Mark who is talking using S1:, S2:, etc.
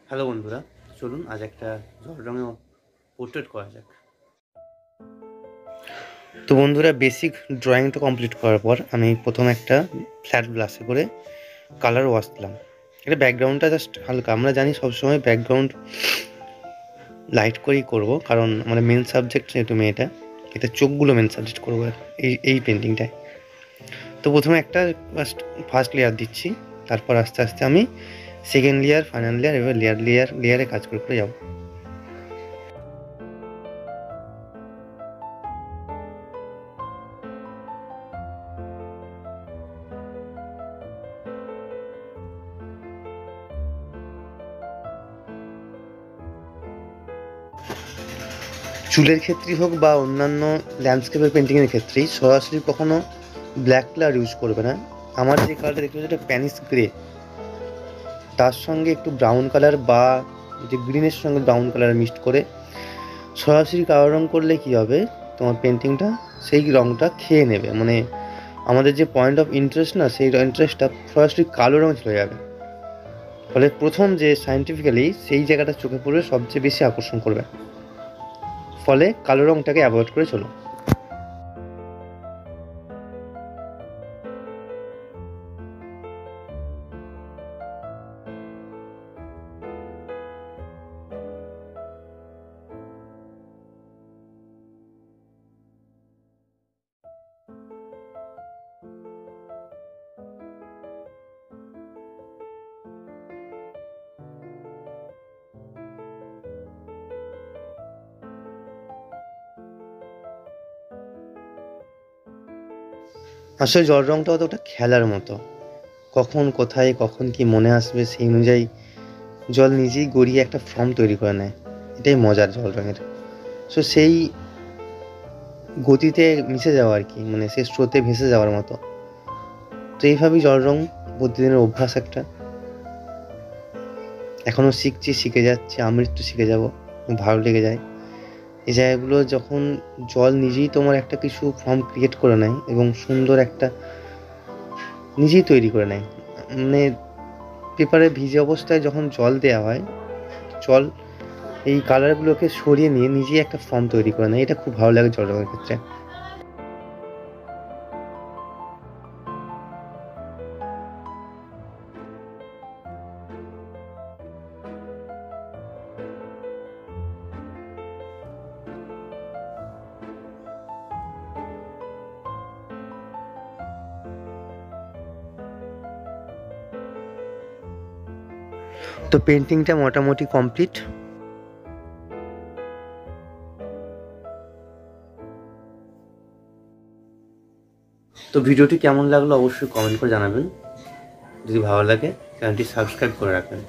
S1: Hello বন্ধুরা, চলুন আজ একটা জল রঙে পোর্ট্রেট করা যাক। তো বন্ধুরা, বেসিক ড্রয়িংটা কমপ্লিট করার পর আমি প্রথমে একটা ফ্ল্যাট ব্রাশে করে কালার ওয়াশ দিলাম। এটা ব্যাকগ্রাউন্ডটা জাস্ট হালকা, আমরা জানি সবসময় ব্যাকগ্রাউন্ড লাইট করেই করব, কারণ আমাদের মেন সাবজেক্ট যেহেতু মেয়েটা, এটা চোখগুলো মেন সাবজেক্ট করবো এই পেন্টিংটায়। তো প্রথমে একটা ফার্স্ট লেয়ার দিচ্ছি, তারপর আস্তে আস্তে আমি সেকেন্ড লেয়ার, ফাইনাল লেয়ার, এবার লেয়ারে কাজ করে যাবো। চুলের ক্ষেত্রেই হোক বা অন্যান্য ল্যান্ডস্কেপের পেন্টিংয়ের ক্ষেত্রেই সরাসরি কখনো ব্ল্যাক কালার ইউজ করবে না। আমার যে কালারটা দেখতে পাচ্ছি, এটা প্যানিশ গ্রে, তার সঙ্গে একটু ব্রাউন কালার বা যে গ্রিনের সঙ্গে ব্রাউন কালার মিক্সড করে সরাসরি কালো রঙ করলে কী হবে, তোমার পেন্টিংটা সেই রঙটা খেয়ে নেবে। মানে আমাদের যে পয়েন্ট অফ ইন্টারেস্ট না, সেই ইন্টারেস্টটা সরাসরি কালো রঙে চলে যাবে। ফলে প্রথম যে সায়েন্টিফিক্যালি সেই জায়গাটা চোখে পড়বে, সবচেয়ে বেশি আকর্ষণ করবে। ফলে কালো রঙটাকে অ্যাভয়েড করে চলো। আসলে জল রঙটা অতটা খেলার মতো, কখন কোথায় কখন কি মনে আসবে সেই অনুযায়ী জল নিজেই গড়িয়ে একটা ফর্ম তৈরি করে নেয়। এটাই মজার জল রঙের। সো সেই গতিতে মিশে যাওয়া আর কি, মানে সেই স্রোতে ভেসে যাওয়ার মতো। তো এইভাবেই জল রঙ প্রতিদিনের অভ্যাস একটা। এখনও শিখছি, শিখে যাচ্ছি, আমৃত্যু শিখে যাব, ভালো লেগে যায়। এই জায়গাগুলো যখন জল নিজেই তোমার একটা কিছু ফর্ম ক্রিয়েট করে নেয় এবং সুন্দর একটা নিজেই তৈরি করে নেয়। মানে পেপারে ভিজে অবস্থায় যখন জল দেওয়া হয়, জল এই কালারগুলোকে সরিয়ে নিয়ে নিজেই একটা ফর্ম তৈরি করে নেয়। এটা খুব ভালো লাগে জল রঙের ক্ষেত্রে। তো পেন্টিংটা মোটামুটি কমপ্লিট। তো ভিডিওটি কেমন লাগলো অবশ্যই কমেন্ট করে জানাবেন। যদি ভালো লাগে চ্যানেলটি সাবস্ক্রাইব করে রাখবেন।